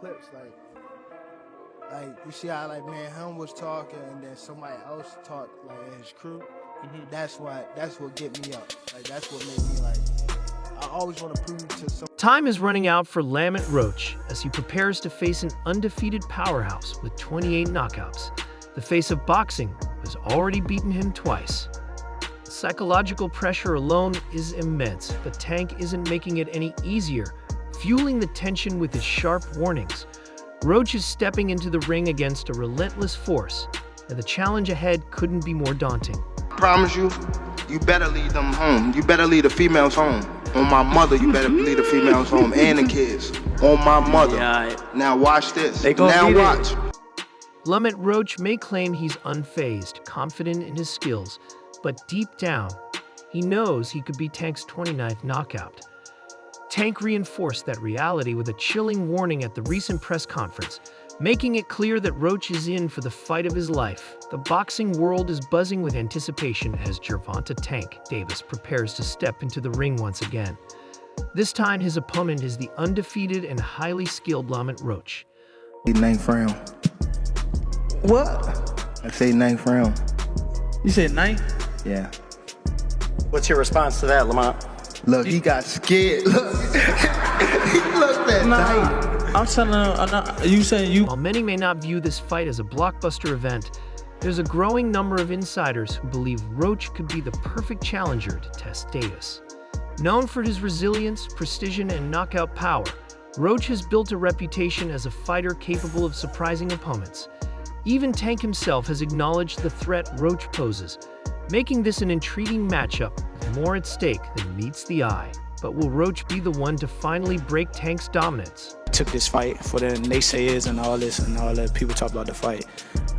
clips, like you see how like man him was talking and then somebody else talked like in his crew. That's what get me up. Like that's what made me like. I always want to prove to some. Time is running out for Lamont Roach as he prepares to face an undefeated powerhouse with 28 knockouts. The face of boxing has already beaten him twice. Psychological pressure alone is immense, but Tank isn't making it any easier, fueling the tension with his sharp warnings. Roach is stepping into the ring against a relentless force, and the challenge ahead couldn't be more daunting. I promise you, you better lead them home. You better lead the females home. On my mother, you better lead the females home and the kids. On my mother. Yeah, now watch this. Now watch. Lamont Roach may claim he's unfazed, confident in his skills, but deep down, he knows he could be Tank's 29th knockout. Tank reinforced that reality with a chilling warning at the recent press conference, making it clear that Roach is in for the fight of his life. The boxing world is buzzing with anticipation as Gervonta "Tank" Davis prepares to step into the ring once again. This time, his opponent is the undefeated and highly skilled Lamont Roach. 9th round. What? I say 9th round. You said 9th? Yeah. What's your response to that, Lamont? Look, he got scared. Look. He looked at tight. I'm telling you saying you. While many may not view this fight as a blockbuster event, there's a growing number of insiders who believe Roach could be the perfect challenger to test Davis. Known for his resilience, precision, and knockout power, Roach has built a reputation as a fighter capable of surprising opponents. Even Tank himself has acknowledged the threat Roach poses, making this an intriguing matchup with more at stake than meets the eye. But will Roach be the one to finally break Tank's dominance? Took this fight for the naysayers and all this and all that people talk about the fight.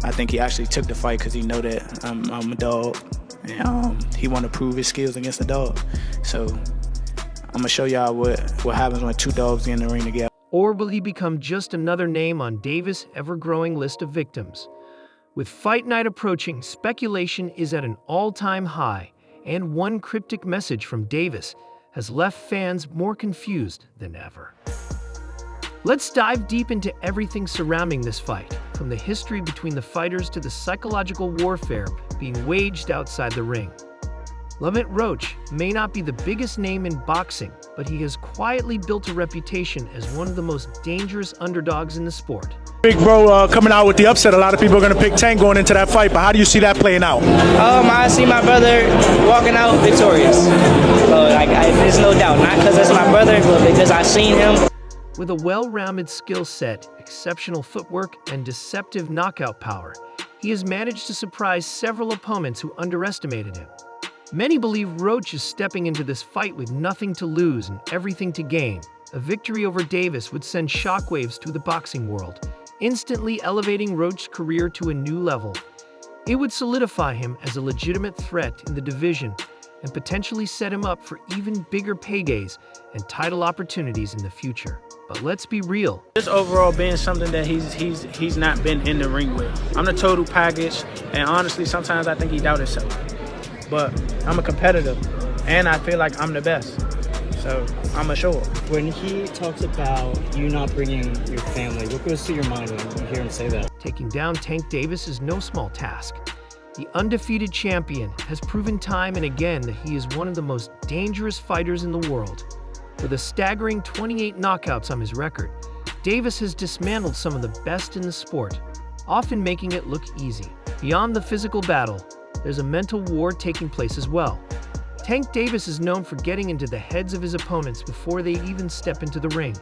I think he actually took the fight because he know that I'm a dog, and he want to prove his skills against the dog. So I'm gonna show y'all what happens when two dogs get in the ring together. Or will he become just another name on Davis' ever-growing list of victims? With fight night approaching, speculation is at an all-time high, and one cryptic message from Davis has left fans more confused than ever. Let's dive deep into everything surrounding this fight, from the history between the fighters to the psychological warfare being waged outside the ring. Lamont Roach may not be the biggest name in boxing, but he has quietly built a reputation as one of the most dangerous underdogs in the sport. Big bro coming out with the upset. A lot of people are going to pick Tank going into that fight, but how do you see that playing out? I see my brother walking out victorious. There's no doubt, not because it's my brother, but because I've seen him. With a well-rounded skill set, exceptional footwork, and deceptive knockout power, he has managed to surprise several opponents who underestimated him. Many believe Roach is stepping into this fight with nothing to lose and everything to gain. A victory over Davis would send shockwaves through the boxing world, instantly elevating Roach's career to a new level. It would solidify him as a legitimate threat in the division and potentially set him up for even bigger paydays and title opportunities in the future. But let's be real. Just overall being something that he's not been in the ring with. I'm the total package, and honestly, sometimes I think he doubts himself. But I'm a competitor, and I feel like I'm the best. So I'm a show up. When he talks about you not bringing your family, what goes through your mind when you hear him say that? Taking down Tank Davis is no small task. The undefeated champion has proven time and again that he is one of the most dangerous fighters in the world. With a staggering 28 knockouts on his record, Davis has dismantled some of the best in the sport, often making it look easy. Beyond the physical battle, there's a mental war taking place as well. Tank Davis is known for getting into the heads of his opponents before they even step into the ring.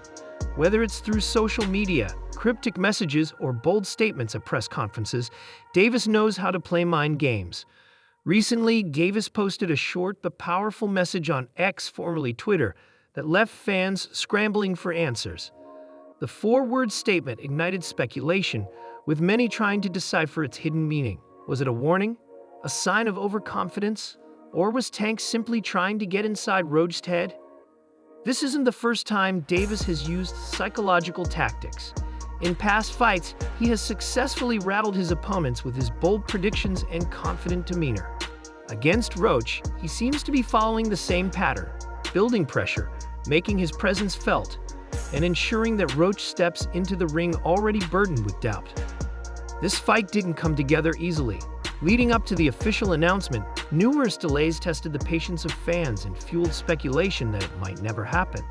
Whether it's through social media, cryptic messages, or bold statements at press conferences, Davis knows how to play mind games. Recently, Davis posted a short but powerful message on X, formerly Twitter, that left fans scrambling for answers. The four-word statement ignited speculation, with many trying to decipher its hidden meaning. Was it a warning? A sign of overconfidence? Or was Tank simply trying to get inside Roach's head? This isn't the first time Davis has used psychological tactics. In past fights, he has successfully rattled his opponents with his bold predictions and confident demeanor. Against Roach, he seems to be following the same pattern, building pressure, making his presence felt, and ensuring that Roach steps into the ring already burdened with doubt. This fight didn't come together easily. Leading up to the official announcement, numerous delays tested the patience of fans and fueled speculation that it might never happen.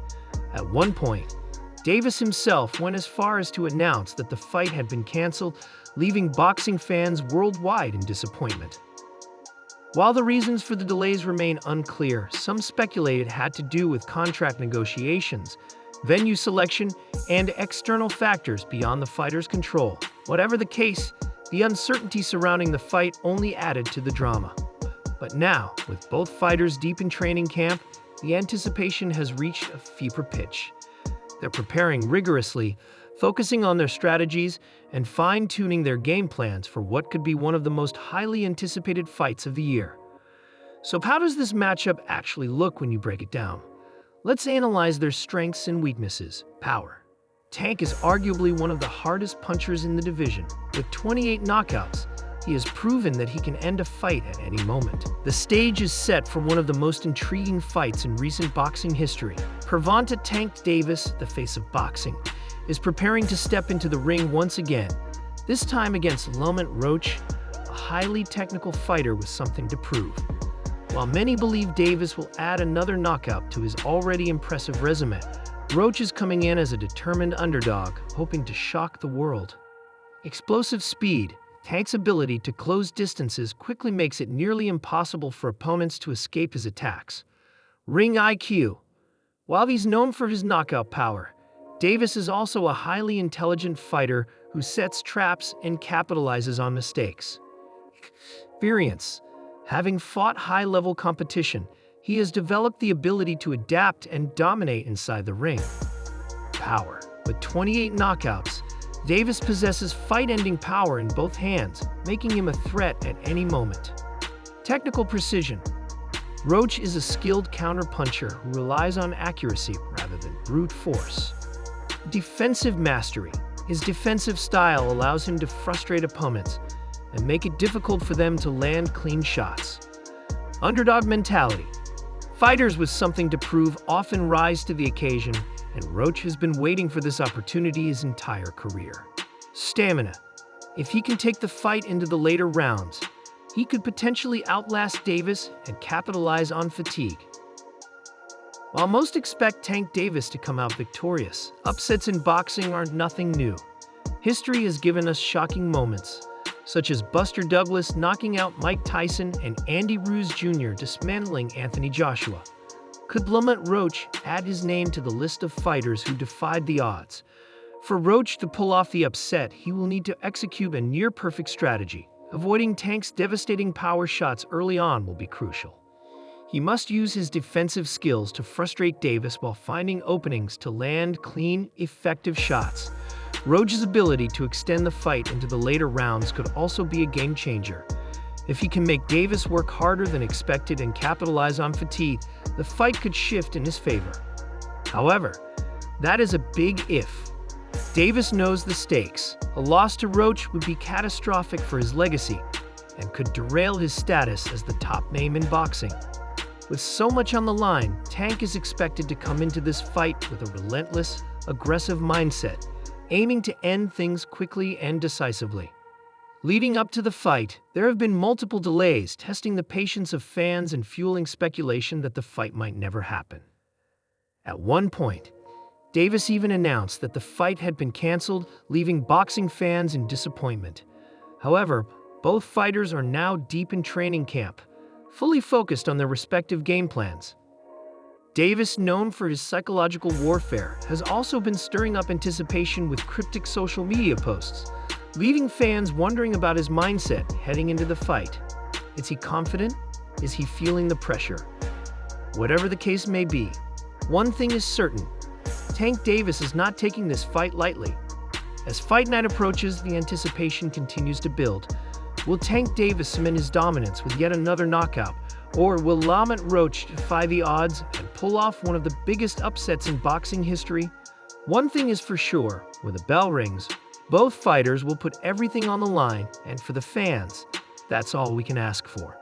At one point, Davis himself went as far as to announce that the fight had been canceled, leaving boxing fans worldwide in disappointment. While the reasons for the delays remain unclear, some speculate it had to do with contract negotiations, venue selection, and external factors beyond the fighter's control. Whatever the case, the uncertainty surrounding the fight only added to the drama. But now, with both fighters deep in training camp, the anticipation has reached a fever pitch. They're preparing rigorously, focusing on their strategies and fine-tuning their game plans for what could be one of the most highly anticipated fights of the year. So how does this matchup actually look when you break it down? Let's analyze their strengths and weaknesses. Power. Tank is arguably one of the hardest punchers in the division. With 28 knockouts, he has proven that he can end a fight at any moment. The stage is set for one of the most intriguing fights in recent boxing history. Gervonta "Tank" Davis, the face of boxing, is preparing to step into the ring once again, this time against Lamont Roach, a highly technical fighter with something to prove. While many believe Davis will add another knockout to his already impressive resume, Roach is coming in as a determined underdog, hoping to shock the world. Explosive speed. Tank's ability to close distances quickly makes it nearly impossible for opponents to escape his attacks. Ring IQ. While he's known for his knockout power, Davis is also a highly intelligent fighter who sets traps and capitalizes on mistakes. Experience. Having fought high-level competition, he has developed the ability to adapt and dominate inside the ring. Power. With 28 knockouts, Davis possesses fight-ending power in both hands, making him a threat at any moment. Technical precision. Roach is a skilled counter-puncher who relies on accuracy rather than brute force. Defensive mastery. His defensive style allows him to frustrate opponents and make it difficult for them to land clean shots. Underdog mentality. Fighters with something to prove often rise to the occasion, and Roach has been waiting for this opportunity his entire career. Stamina. If he can take the fight into the later rounds, he could potentially outlast Davis and capitalize on fatigue. While most expect Tank Davis to come out victorious, upsets in boxing are nothing new. History has given us shocking moments, such as Buster Douglas knocking out Mike Tyson and Andy Ruiz Jr. dismantling Anthony Joshua. Could Lamont Roach add his name to the list of fighters who defied the odds? For Roach to pull off the upset, he will need to execute a near-perfect strategy. Avoiding Tank's devastating power shots early on will be crucial. He must use his defensive skills to frustrate Davis while finding openings to land clean, effective shots. Roach's ability to extend the fight into the later rounds could also be a game changer. If he can make Davis work harder than expected and capitalize on fatigue, the fight could shift in his favor. However, that is a big if. Davis knows the stakes. A loss to Roach would be catastrophic for his legacy and could derail his status as the top name in boxing. With so much on the line, Tank is expected to come into this fight with a relentless, aggressive mindset, aiming to end things quickly and decisively. Leading up to the fight, there have been multiple delays, testing the patience of fans and fueling speculation that the fight might never happen. At one point, Davis even announced that the fight had been canceled, leaving boxing fans in disappointment. However, both fighters are now deep in training camp, fully focused on their respective game plans. Davis, known for his psychological warfare, has also been stirring up anticipation with cryptic social media posts, leaving fans wondering about his mindset heading into the fight. Is he confident? Is he feeling the pressure? Whatever the case may be, one thing is certain: Tank Davis is not taking this fight lightly. As fight night approaches, the anticipation continues to build. Will Tank Davis cement his dominance with yet another knockout, or will Lamont Roach defy the odds and pull off one of the biggest upsets in boxing history? One thing is for sure: when the bell rings, both fighters will put everything on the line, and for the fans, that's all we can ask for.